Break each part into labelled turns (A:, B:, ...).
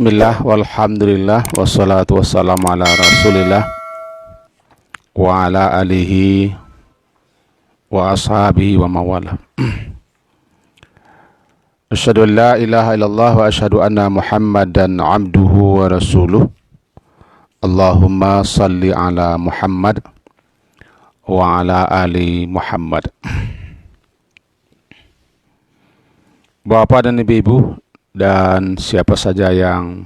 A: Bismillah, walhamdulillah, wassalatu wassalamu ala rasulillah wa ala alihi wa ashabihi wa mawala. Asyhadu an la ilaha illallah wa asyhadu anna Muhammadan abduhu wa rasuluh. Allahumma salli ala Muhammad wa ala ali Muhammad. Bapak dan ibu-ibu dan siapa saja yang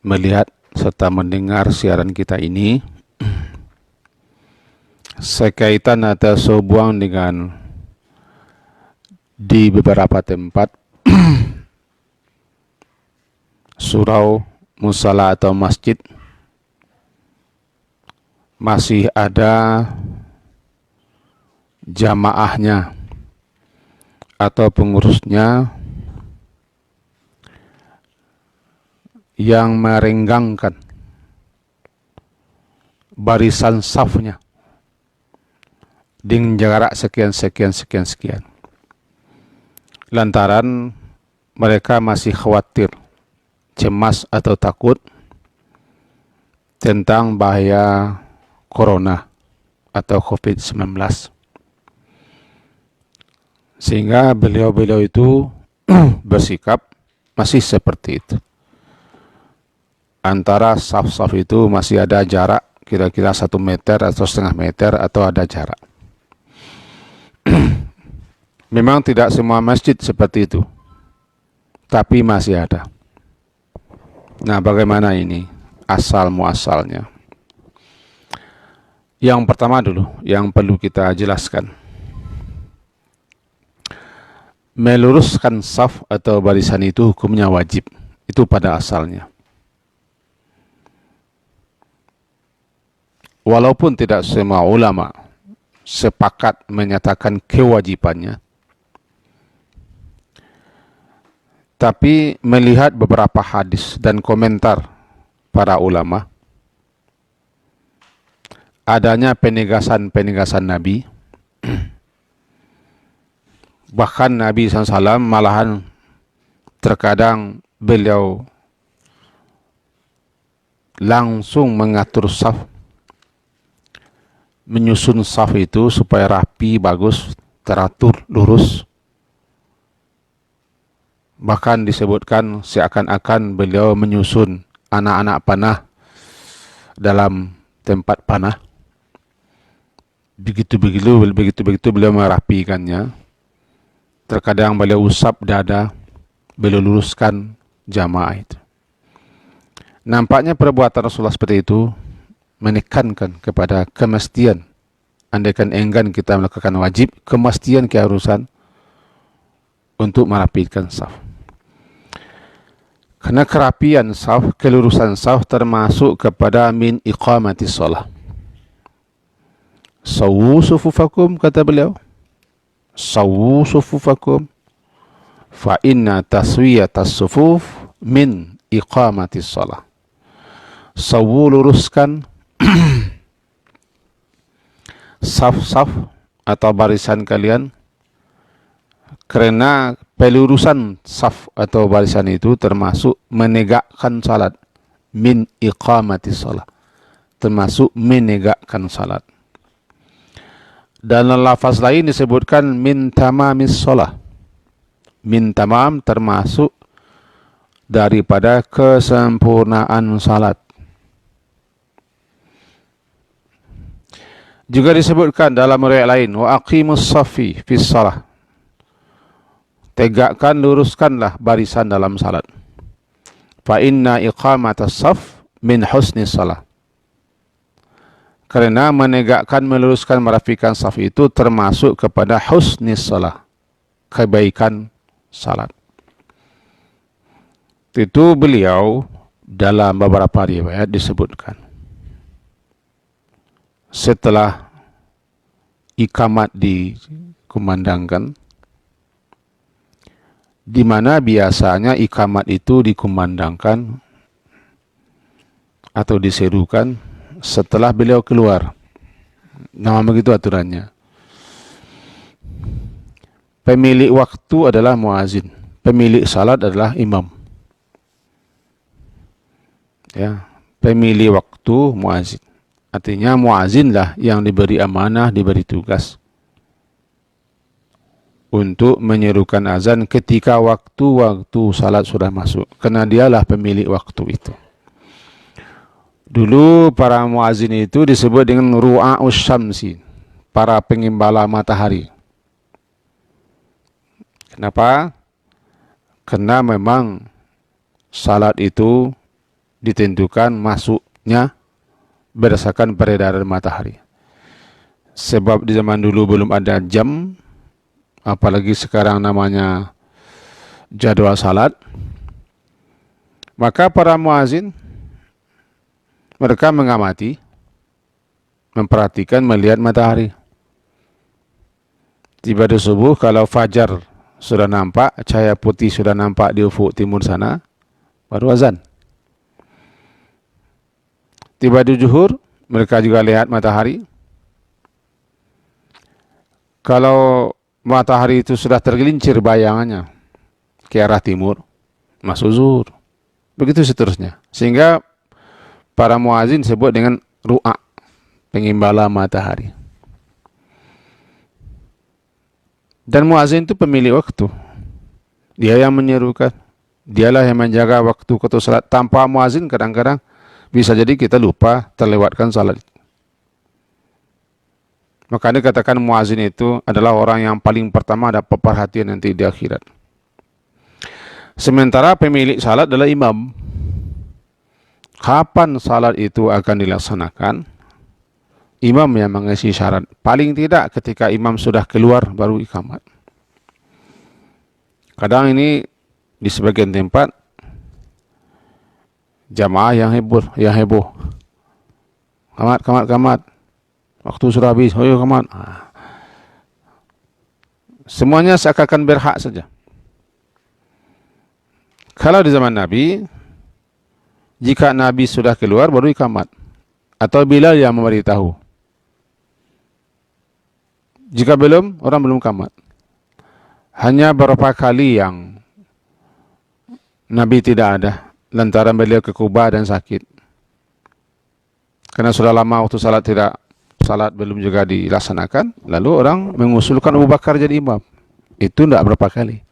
A: melihat serta mendengar siaran kita ini sekaitan atau sehubungan dengan di beberapa tempat surau, musala atau masjid masih ada jamaahnya atau pengurusnya yang merenggangkan barisan safnya dengan jarak sekian. Lantaran mereka masih khawatir, cemas atau takut tentang bahaya corona atau COVID-19. Sehingga beliau-beliau itu bersikap masih seperti itu. Antara saf-saf itu masih ada jarak kira-kira 1 meter atau setengah meter atau ada jarak. Memang tidak semua masjid seperti itu, tapi masih ada. Nah, bagaimana ini asal muasalnya? Yang pertama dulu, yang perlu kita jelaskan. Meluruskan saf atau barisan itu hukumnya wajib. Itu pada asalnya. Walaupun tidak semua ulama sepakat menyatakan kewajibannya, tapi melihat beberapa hadis dan komentar para ulama, adanya penegasan-penegasan Nabi, bahkan Nabi SAW malahan terkadang beliau langsung mengatur saf, menyusun saf itu supaya rapi, bagus, teratur, lurus. Bahkan disebutkan seakan-akan beliau menyusun anak-anak panah dalam tempat panah. Begitu beliau merapikannya. Terkadang beliau usap dada, beliau luruskan jamaah itu. Nampaknya perbuatan Rasulullah seperti itu menekankan kepada kemestian. Andaikan enggan kita melakukan wajib, kemestian keharusan untuk merapikan saf. Karena kerapian saf, kelurusan saf termasuk kepada min iqamati shalah. Sawu sufufakum, kata beliau. Sawu sufufakum fa inna taswiyatas sufuf min iqamati shalah. Sawu, luruskan saf-saf atau barisan kalian, karena pelurusan saf atau barisan itu termasuk menegakkan salat. Min iqamati shalah, termasuk menegakkan salat. Dan lafaz lain disebutkan min tamamis shalah. Min tamam termasuk daripada kesempurnaan salat. Juga disebutkan dalam riwayat lain, wa aqimus safi fis shalah. Tegakkan, luruskanlah barisan dalam salat. Fa inna iqamatas saf min husnis shalah. Karena menegakkan, meluruskan, merapikan saf itu termasuk kepada husnis shalah, kebaikan salat. Itu beliau dalam beberapa riwayat disebutkan. Setelah ikamat dikumandangkan, di mana biasanya ikamat itu dikumandangkan atau diserukan setelah beliau keluar. Nah, begitu aturannya. Pemilik waktu adalah muazin. pemilik salat adalah imam. Ya, pemilih waktu muazin. Artinya muazinlah yang diberi amanah, diberi tugas untuk menyerukan azan ketika waktu salat sudah masuk. Karena dialah pemilik waktu itu. Dulu para muazin itu disebut dengan ru'a'us syamsi, para pengimbala matahari. Kenapa? Karena memang salat itu ditentukan masuknya berdasarkan peredaran matahari. Sebab di zaman dulu belum ada jam, apalagi sekarang namanya jadwal salat. Maka para muazin mereka mengamati, memperhatikan, melihat matahari. Tiba di subuh, kalau fajar sudah nampak, cahaya putih sudah nampak di ufuk timur sana, baru azan. Tiba di zuhur, mereka juga lihat matahari. Kalau matahari itu sudah tergelincir bayangannya ke arah timur, masuk zuhur. Begitu seterusnya. Sehingga para muazin sebut dengan ru'a, pengimbala matahari. Dan muazin itu pemilik waktu. Dia yang menyerukan. Dialah yang menjaga waktu salat. Tanpa muazin kadang-kadang bisa jadi kita lupa, terlewatkan salat. Makanya katakan muazin itu adalah orang yang paling pertama dapat perhatian nanti di akhirat. Sementara pemilik salat adalah imam. Kapan salat itu akan dilaksanakan? Imam yang mengisi syarat. Paling tidak ketika imam sudah keluar baru iqamat. Kadang ini di sebagian tempat jamaah yang heboh. Kamat. Waktu sudah habis, ayo kamat. Semuanya seakan-akan berhak saja. Kalau di zaman Nabi, jika Nabi sudah keluar baru iqamat. Atau Bilal yang memberitahu. Jika belum, orang belum qamat. Hanya beberapa kali yang Nabi tidak ada, lantaran beliau ke Kuba dan sakit. Karena sudah lama waktu salat belum juga dilaksanakan, lalu orang mengusulkan Abu Bakar jadi imam. Itu tidak berapa kali.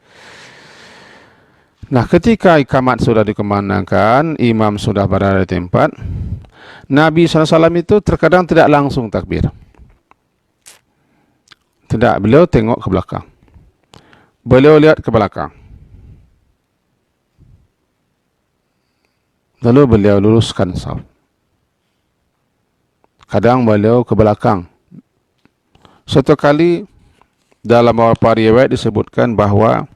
A: Nah, ketika iqamat sudah dikumandangkan, imam sudah berada di tempat, Nabi SAW itu terkadang tidak langsung takbir. Tidak, beliau tengok ke belakang. Beliau lihat ke belakang. Lalu beliau luruskan saf. Kadang beliau ke belakang. Suatu kali dalam beberapa riwayat disebutkan bahwa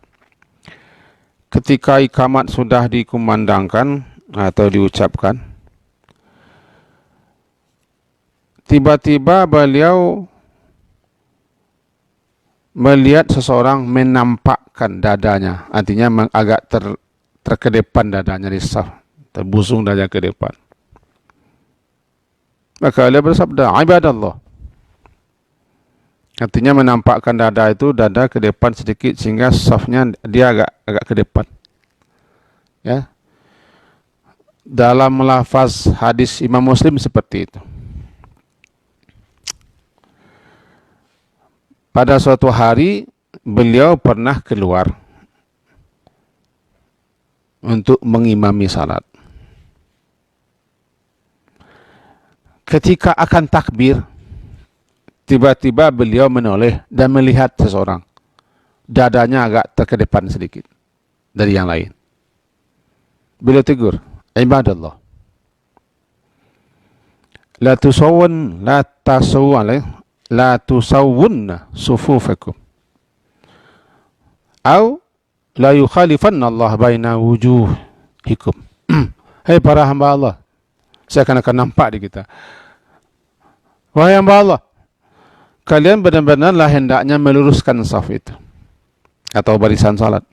A: ketika iqamat sudah dikumandangkan atau diucapkan, tiba-tiba beliau melihat seseorang menampakkan dadanya, artinya agak terkedepan dadanya di saf, terbusung dadanya ke depan. Maka dia bersabda, ibadallah. Artinya menampakkan dada itu, dada ke depan sedikit sehingga safnya dia agak ke depan. Ya. Dalam lafaz hadis Imam Muslim seperti itu. Pada suatu hari beliau pernah keluar untuk mengimami salat. Ketika akan takbir, tiba-tiba beliau menoleh dan melihat seseorang. Dadanya agak terkedepan sedikit dari yang lain. Beliau tegur, ibadallah. La tusawwunna sufufakum. Au la yukhalifanna Allah baina wujuhikum. Hai para hamba Allah. Saya akan nampak di kita. Wahai hamba Allah, kalian benar-benarlah hendaknya meluruskan saf itu. Atau barisan salat.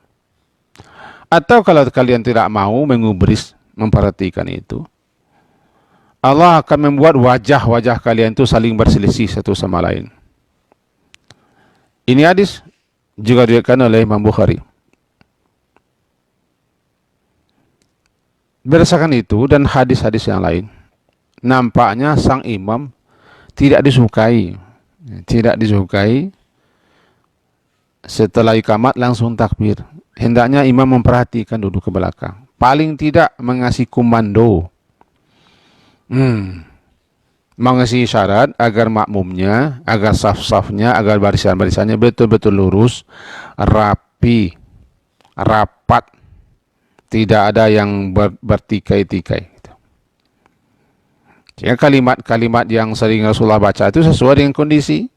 A: Atau kalau kalian tidak mau mengubris, memperhatikan itu, Allah akan membuat wajah-wajah kalian itu saling berselisih satu sama lain. Ini hadis juga diriwayatkan oleh Imam Bukhari. berdasarkan itu dan hadis-hadis yang lain, nampaknya sang imam tidak disukai. Tidak disukai setelah ikamat langsung takbir. Hendaknya imam memperhatikan duduk ke belakang. Paling tidak mengasih komando. Mengasih syarat agar makmumnya, agar saf-safnya, agar barisan-barisannya betul-betul lurus, rapi, rapat. Tidak ada yang bertikai-tikai. Jika kalimat-kalimat yang sering Rasulullah baca itu sesuai dengan kondisi.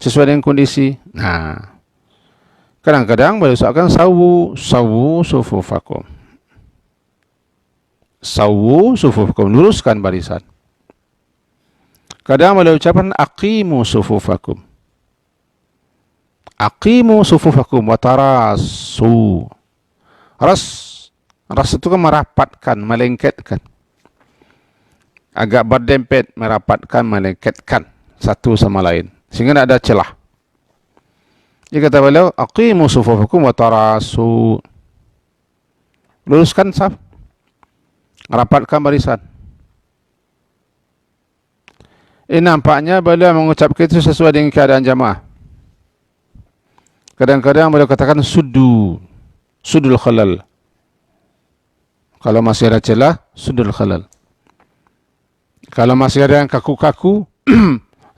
A: Sesuai dengan kondisi. Nah, kadang-kadang beliau usahakan sawu sufufakum. Sawu sufufakum, luruskan barisan. Kadang beliau ucapkan aqimu sufufakum. Aqimu sufufakum wa tarasu. Ras itu kan merapatkan, melengketkan. Agak berdempet, merapatkan, melengketkan satu sama lain. Sehingga tidak ada celah. Dia kata beliau, aqimu sufufakum wa tarasu. Luruskan saf. Rapatkan barisan. Nampaknya beliau mengucapkan itu sesuai dengan keadaan jamaah. Kadang-kadang beliau katakan sudul khalal. Kalau masih ada celah, sudul khalal. Kalau masih ada yang kaku-kaku,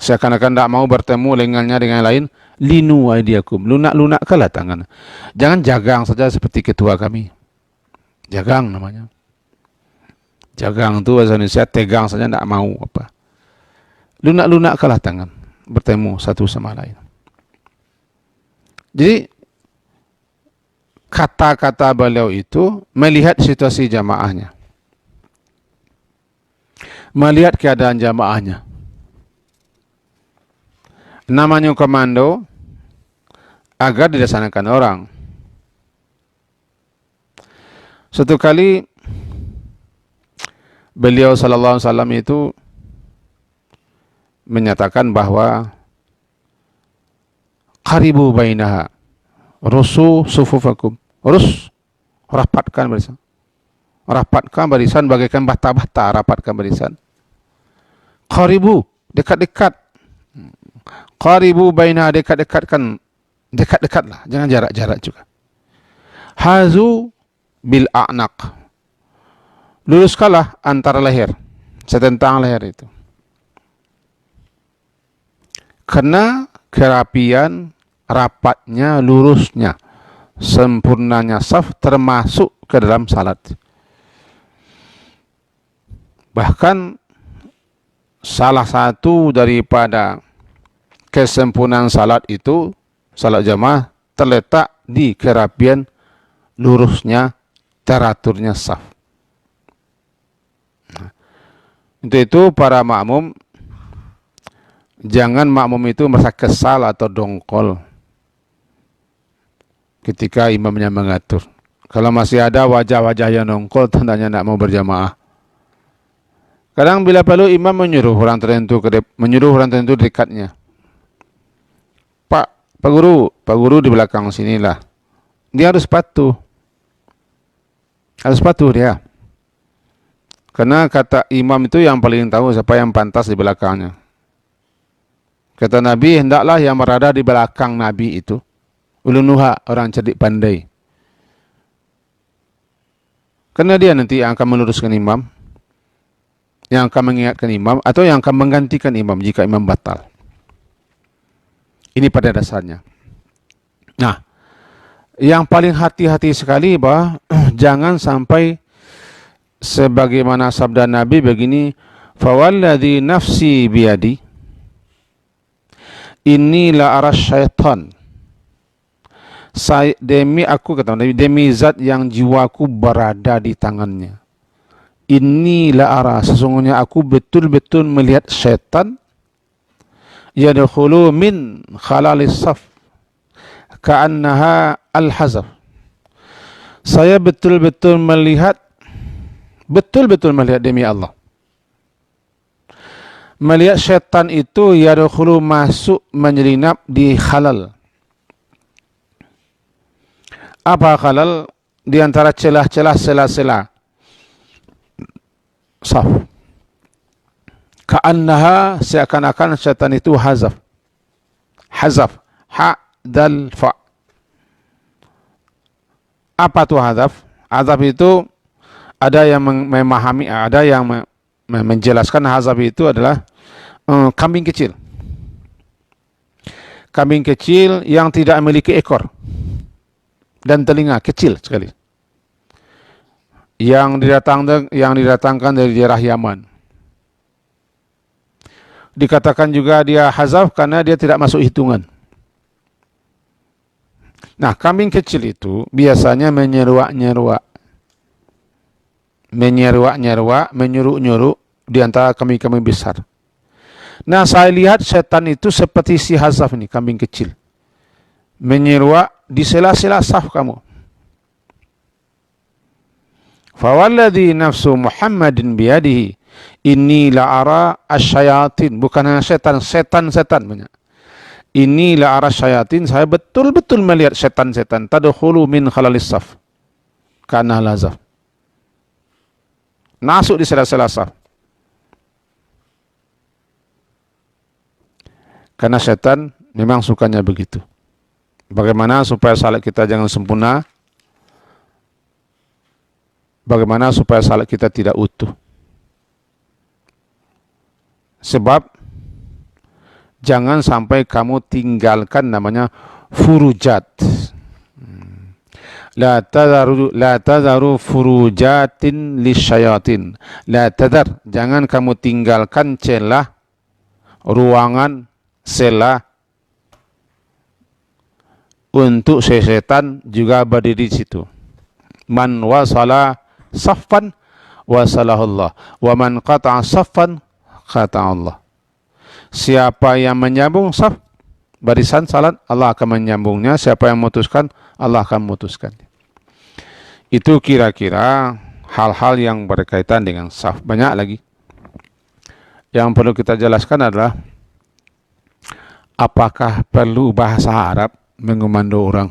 A: seakan-akan tidak mau bertemu lengannya dengan lain, linu aidiakum, lunak-lunakkanlah tangan. Jangan jagang saja seperti ketua kami. Jagang namanya. Jagang itu bahasa Indonesia, tegang saja tidak mau apa. Lunak-lunakkanlah tangan, bertemu satu sama lain. Jadi kata-kata beliau itu melihat situasi jamaahnya, melihat keadaan jamaahnya. Namanya komando agar dilaksanakan orang. Suatu kali beliau sallallahu alaihi wasallam itu menyatakan bahwa qaribu bainaha, rusu sufufakum, rapatkan barisan. Rapatkan barisan bagaikan bata-bata, rapatkan barisan. Qaribu, dekat-dekat. Qaribu bainaha, dekat-dekatkan, dekat-dekatlah, jangan jarak-jarak juga. Hazu bil a'naq, luruskanlah antara leher, setentang leher itu. Karena kerapian, rapatnya, lurusnya, sempurnanya saf termasuk ke dalam salat. Bahkan salah satu daripada kesempurnaan salat itu, salat jamaah, terletak di kerapian, lurusnya, teraturnya saf. Untuk itu para makmum, jangan makmum itu merasa kesal atau dongkol ketika imamnya mengatur. Kalau masih ada wajah-wajah yang dongkol, tandanya tidak mau berjamaah. Kadang bila perlu imam menyuruh orang tertentu dekatnya. Pak guru di belakang sinilah. Dia harus patuh. Harus patuh dia. Karena kata imam itu yang paling tahu siapa yang pantas di belakangnya. Kata Nabi, hendaklah yang berada di belakang Nabi itu ulunuha, orang cerdik pandai. Karena dia nanti yang akan meluruskan imam, yang akan mengingatkan imam, atau yang akan menggantikan imam jika imam batal. Ini pada dasarnya. Nah, yang paling hati-hati sekali bahwa jangan sampai sebagaimana sabda Nabi begini, fawalladzi nafsi biyadi, inilah arah syaitan. Demi aku, kata Nabi, demi zat yang jiwaku berada di tangannya. Inilah arah, sesungguhnya aku betul-betul melihat syaitan yadkhulu min khalalis saf ka'annaha al-hazaf. Saya betul-betul melihat demi Allah, melihat syaitan itu yadkhulu, masuk, menyelinap di khalal. Apa khalal? di antara celah-celah sela-sela saf. Ka'annaha, seakan-akan setan itu hazaf. Hazaf, ha dal fa. Apa tuh hazaf? Hazaf itu ada yang memahami, ada yang menjelaskan hazaf itu adalah kambing kecil. Kambing kecil yang tidak memiliki ekor dan telinga, kecil sekali. Yang didatangkan dari daerah Yaman. Dikatakan juga dia hazaf karena dia tidak masuk hitungan. Nah, kambing kecil itu biasanya menyeruak-nyeruak, menyuruh-nyuruh di antara kambing-kambing besar. Nah, saya lihat setan itu seperti si hazaf ini, kambing kecil. Menyeruak di sela-sela saf kamu. Fawalladhi nafsu Muhammadin biyadihi inni la'ara asyayatin. Bukan hanya setan, setan-setan banyak. Inni la'ara asyayatin, saya betul-betul melihat setan-setan. Tadkhulu min khalalis saf. Kana lazaf. Masuk di sela-sela saf. Karena setan memang sukanya begitu. Bagaimana supaya salat kita jangan sempurna? Bagaimana supaya salat kita tidak utuh? Sebab jangan sampai kamu tinggalkan namanya furujat. La tadharu furujatin lisyayatin. La tadhar, jangan kamu tinggalkan celah, ruangan, sela untuk setan juga berdiri di situ. Man wasala saffan wasalahullah, wa man qata'a saffan qata'a Allah. Siapa yang menyambung saf, barisan salat, Allah akan menyambungnya. Siapa yang memutuskan, Allah akan memutuskan. Itu kira-kira hal-hal yang berkaitan dengan saf. Banyak lagi. Yang perlu kita jelaskan adalah apakah perlu bahasa Arab mengomando orang?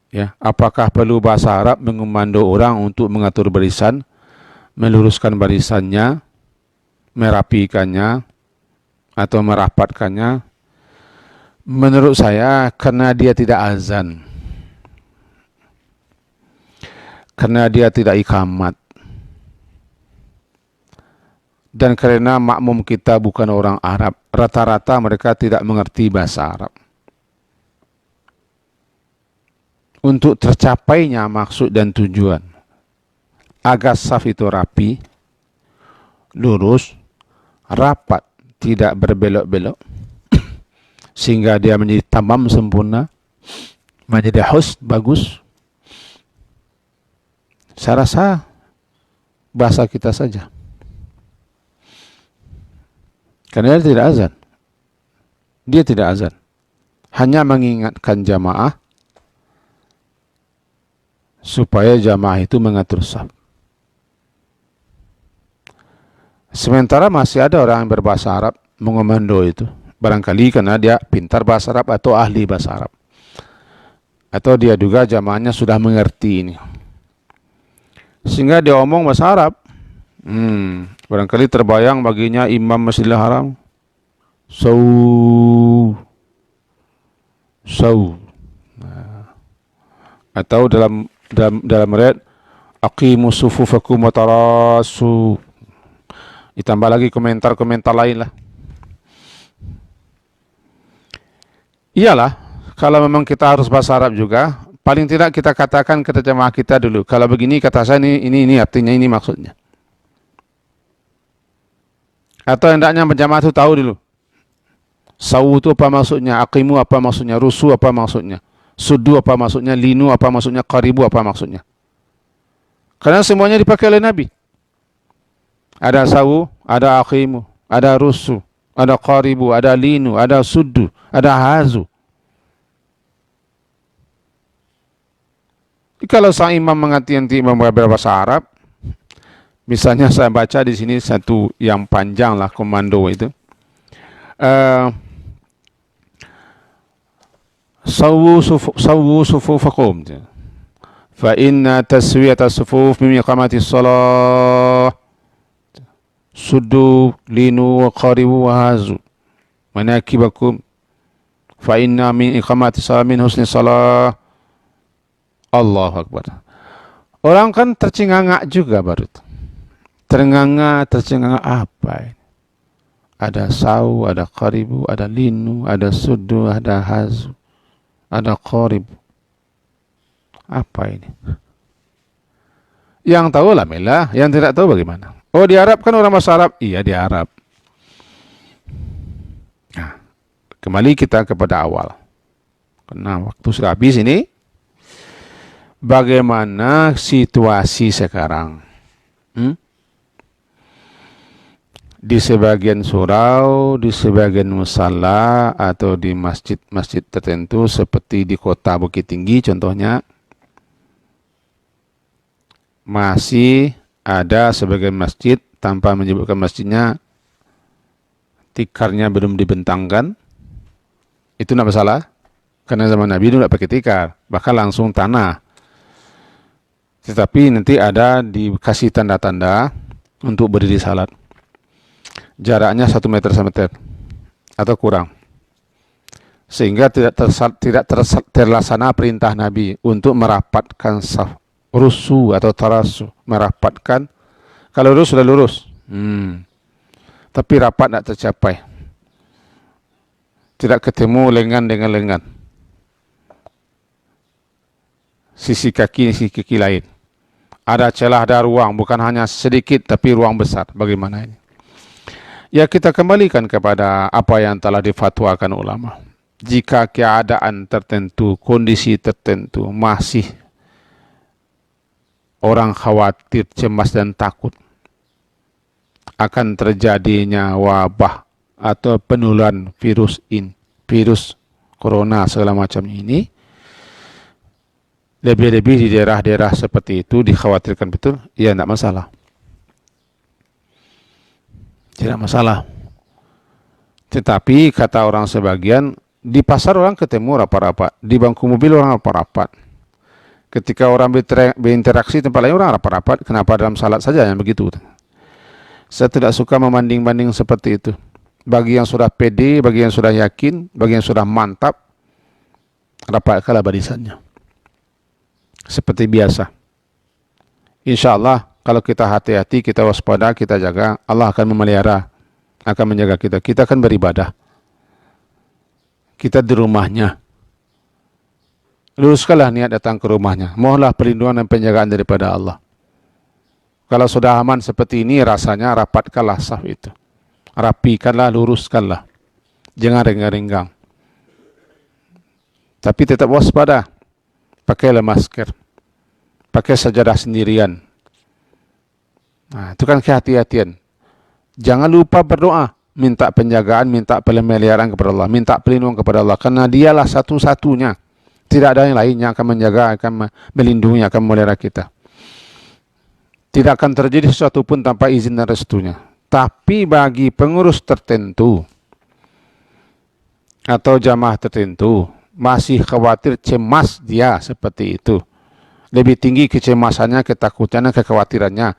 A: Ya, apakah perlu bahasa Arab mengomando orang untuk mengatur barisan, meluruskan barisannya, merapikannya, atau merapatkannya? Menurut saya, karena dia tidak azan, karena dia tidak ikamat, dan karena makmum kita bukan orang Arab, rata-rata mereka tidak mengerti bahasa Arab. Untuk tercapainya maksud dan tujuan, agar saf itu rapi, lurus, rapat, tidak berbelok-belok, sehingga dia menjadi tamam sempurna, menjadi husn, bagus. Saya rasa bahasa kita saja. Karena dia tidak azan. Dia tidak azan. Hanya mengingatkan jamaah supaya jamaah itu mengatur saf. Sementara masih ada orang yang berbahasa Arab mengomando itu. Barangkali karena dia pintar bahasa Arab atau ahli bahasa Arab. Atau dia juga jamaahnya sudah mengerti ini. Sehingga dia omong bahasa Arab. Barangkali terbayang baginya imam Masjidil Haram. Atau dalam riwayat aqimu sufufakum wa tarasu. Ditambah lagi komentar-komentar lain lah. Iyalah, kalau memang kita harus bahasa Arab juga, paling tidak kita katakan ke jemaah kita dulu. Kalau begini kata saya ini artinya, ini maksudnya. Atau hendaknya jemaah itu tahu dulu. Sawu itu apa maksudnya, aqimu apa maksudnya, rusu apa maksudnya, sudu apa maksudnya, linu apa maksudnya, qaribu apa maksudnya. Karena semuanya dipakai oleh Nabi. Ada sawu, ada aqimu, ada rusu, ada qaribu, ada linu, ada sudu, ada hazu. Kalau sang imam mengerti imam berbahasa Arab, misalnya saya baca di sini satu yang panjang lah komando itu. Sawu sufufakum. fa inna taswiyata sufuf min iqamati shalah suddu linu wa qaribu wa hazu manakibakum fa inna min iqamati shalah min husni shalah. Allahu Akbar. Orang kan tercengangak juga baru itu. Tercengangak apa ini? Ada sau, ada qaribu, ada linu, ada suddu, ada hazu, ada qaribu. Apa ini? Yang tahu lah milah, yang tidak tahu bagaimana? Oh, di Arab kan orang bahasa Arab? Iya, di Arab. Nah, kembali kita kepada awal. Karena waktu sudah habis ini. Bagaimana situasi sekarang? Di sebagian surau, di sebagian musala, atau di masjid-masjid tertentu seperti di kota Bukit Tinggi contohnya, masih ada sebagian masjid tanpa menyebutkan masjidnya, tikarnya belum dibentangkan. Itu tidak masalah, karena zaman Nabi itu tidak pakai tikar, bahkan langsung tanah. Tetapi nanti ada dikasih tanda-tanda untuk berdiri salat. Jaraknya 1 meter sama meter atau kurang. Sehingga tidak terlaksana perintah Nabi untuk merapatkan saf. Rusu atau tarasu, merapatkan. Kalau lurus sudah lurus, tapi rapat tidak tercapai, tidak ketemu lengan dengan lengan, sisi kaki lain, ada celah, ada ruang, bukan hanya sedikit tapi ruang besar. Bagaimana ini? Ya, kita kembalikan kepada apa yang telah difatwakan ulama. Jika keadaan tertentu, kondisi tertentu masih orang khawatir, cemas dan takut akan terjadinya wabah atau penularan virus corona segala macam ini, lebih-lebih di daerah-daerah seperti itu dikhawatirkan betul, ya tidak masalah. Tidak masalah. Tetapi kata orang sebagian, di pasar orang ketemu rapat-rapat, di bangku mobil orang rapat-rapat. Ketika orang berinteraksi tempat lain orang rapat-rapat, kenapa dalam salat saja yang begitu? Saya tidak suka membanding-banding seperti itu. Bagi yang sudah pede, bagi yang sudah yakin, bagi yang sudah mantap, rapatkanlah barisannya. Seperti biasa. Insya Allah, kalau kita hati-hati, kita waspada, kita jaga, Allah akan memelihara, akan menjaga kita. Kita akan beribadah. Kita di rumahnya. Luruskanlah niat datang ke rumahnya. Mohonlah perlindungan dan penjagaan daripada Allah. Kalau sudah aman seperti ini, rasanya rapatkanlah saf itu. Rapikanlah, luruskanlah. Jangan renggang-renggang. Tapi tetap waspada. Pakailah masker. Pakai sajadah sendirian. Nah, itu kan kehati-hatian. Jangan lupa berdoa. Minta penjagaan, minta pemeliharaan kepada Allah. Minta perlindungan kepada Allah. Karena dialah satu-satunya. Tidak ada yang lain yang akan menjaga, akan melindungi, akan memelihara kita. Tidak akan terjadi sesuatu pun tanpa izin dan restunya. Tapi bagi pengurus tertentu atau jamaah tertentu masih khawatir, cemas dia seperti itu. Lebih tinggi kecemasannya, ketakutannya, kekhawatirannya.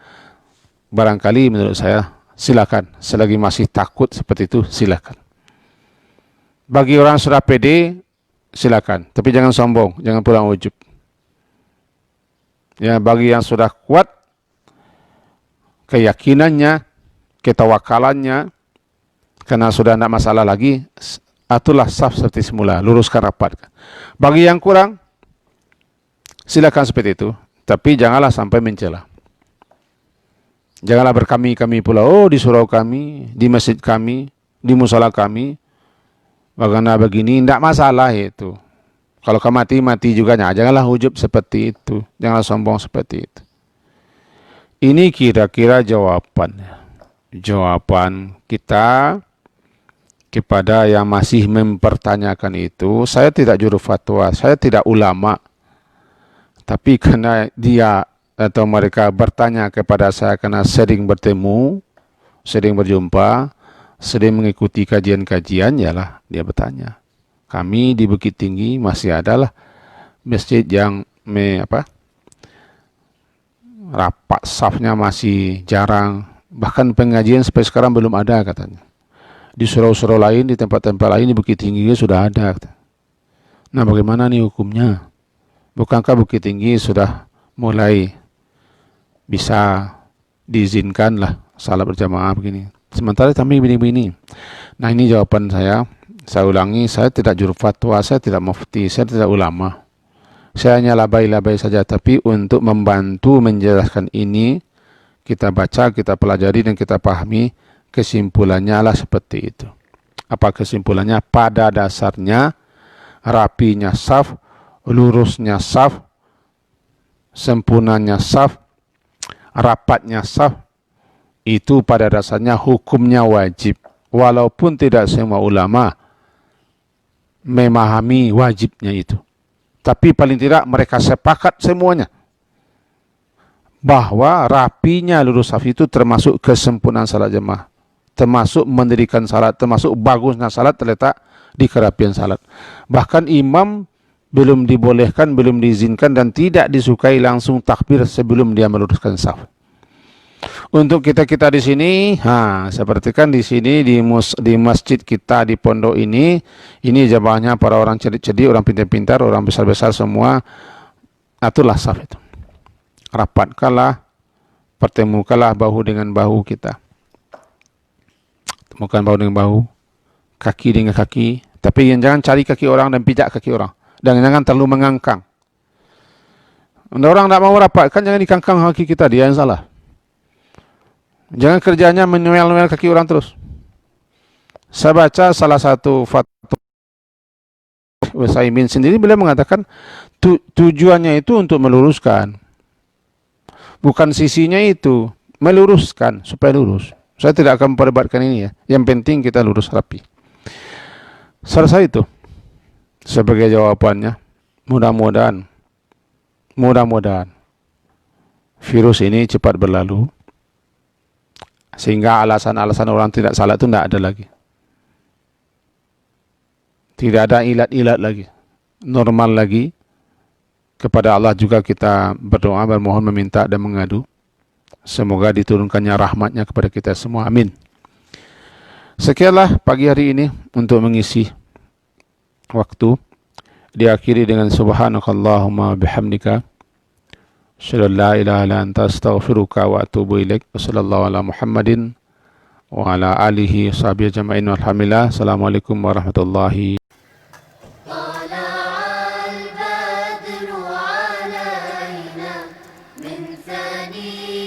A: Barangkali menurut saya silakan. Selagi masih takut seperti itu, silakan. Bagi orang sudah pede, silakan, tapi jangan sombong, jangan pulang ujub. Ya, bagi yang sudah kuat keyakinannya, ketawakalannya, karena sudah tidak masalah lagi, aturlah saf seperti semula, luruskan rapat. Bagi yang kurang, silakan seperti itu, tapi janganlah sampai mencela. Janganlah berkami-kami pula, oh di surau kami, di masjid kami, di musala kami, bagaimana begini, tidak masalah itu. Kalau kau mati, mati juga. Nah, janganlah ujub seperti itu. Janganlah sombong seperti itu. Ini kira-kira jawaban kita kepada yang masih mempertanyakan itu. Saya tidak juru fatwa, saya tidak ulama. Tapi karena dia atau mereka bertanya kepada saya karena sering bertemu, sering berjumpa, sering mengikuti kajian-kajian, yalah dia bertanya. Kami di Bukit Tinggi masih adalah masjid yang rapat safnya masih jarang, bahkan pengajian sampai sekarang belum ada katanya. Di surau-surau lain, di tempat-tempat lain di Bukit Tinggi sudah ada. Nah, bagaimana nih hukumnya? Bukankah Bukit Tinggi sudah mulai bisa diizinkan lah salat berjamaah begini? Sementara kami begini-begini. Nah, ini jawaban saya. Saya ulangi, saya tidak juru fatwa, saya tidak mufti, saya tidak ulama. Saya hanya labai-labai saja, tapi untuk membantu menjelaskan ini, kita baca, kita pelajari, dan kita pahami. Kesimpulannya lah seperti itu. Apa kesimpulannya? Pada dasarnya rapinya saf, lurusnya saf, sempurnanya saf, rapatnya saf, itu pada dasarnya hukumnya wajib. Walaupun tidak semua ulama memahami wajibnya itu, tapi paling tidak mereka sepakat semuanya bahwa rapinya lurus saf itu termasuk kesempurnaan salat jemaah, termasuk mendirikan salat, termasuk bagusnya salat terletak di kerapian salat. Bahkan imam belum dibolehkan, belum diizinkan, dan tidak disukai langsung takbir sebelum dia meluruskan saf. Untuk kita di sini, seperti kan di sini di masjid kita di pondok ini jamaahnya para orang cerdik-cerdik, orang pintar-pintar, orang besar-besar semua. Atulah saf itu. Rapatkanlah, pertemukanlah bahu dengan bahu kita. Temukan bahu dengan bahu, kaki dengan kaki, tapi jangan cari kaki orang dan pijak kaki orang, dan jangan terlalu mengangkang. Orang tidak mau rapatkan, jangan dikangkang kaki kita, dia yang salah. Jangan kerjanya menyuel-nyuel kaki orang terus. Saya baca salah satu fatwa Utsaimin sendiri, beliau mengatakan tujuannya itu untuk meluruskan, bukan sisinya itu, meluruskan supaya lurus. Saya tidak akan memperdebatkan ini ya. Yang penting kita lurus rapi. Selesai itu sebagai jawabannya. Mudah-mudahan virus ini cepat berlalu, sehingga alasan-alasan orang tidak salat itu tidak ada lagi. Tidak ada ilat-ilat lagi. Normal lagi. Kepada Allah juga kita berdoa, bermohon, meminta, dan mengadu. Semoga diturunkannya rahmatnya kepada kita semua. Amin. Sekianlah pagi hari ini untuk mengisi waktu. Diakhiri dengan subhanakallahumma bihamdika asyhadu an la ilaha illa anta astaghfiruka wa atubu ilaik. Wassallallahu ala Muhammadin wa ala alihi sahbihi ajma'in. Walhamdulillah. Assalamualaikum warahmatullahi
B: طلع البدر علينا من ثنيات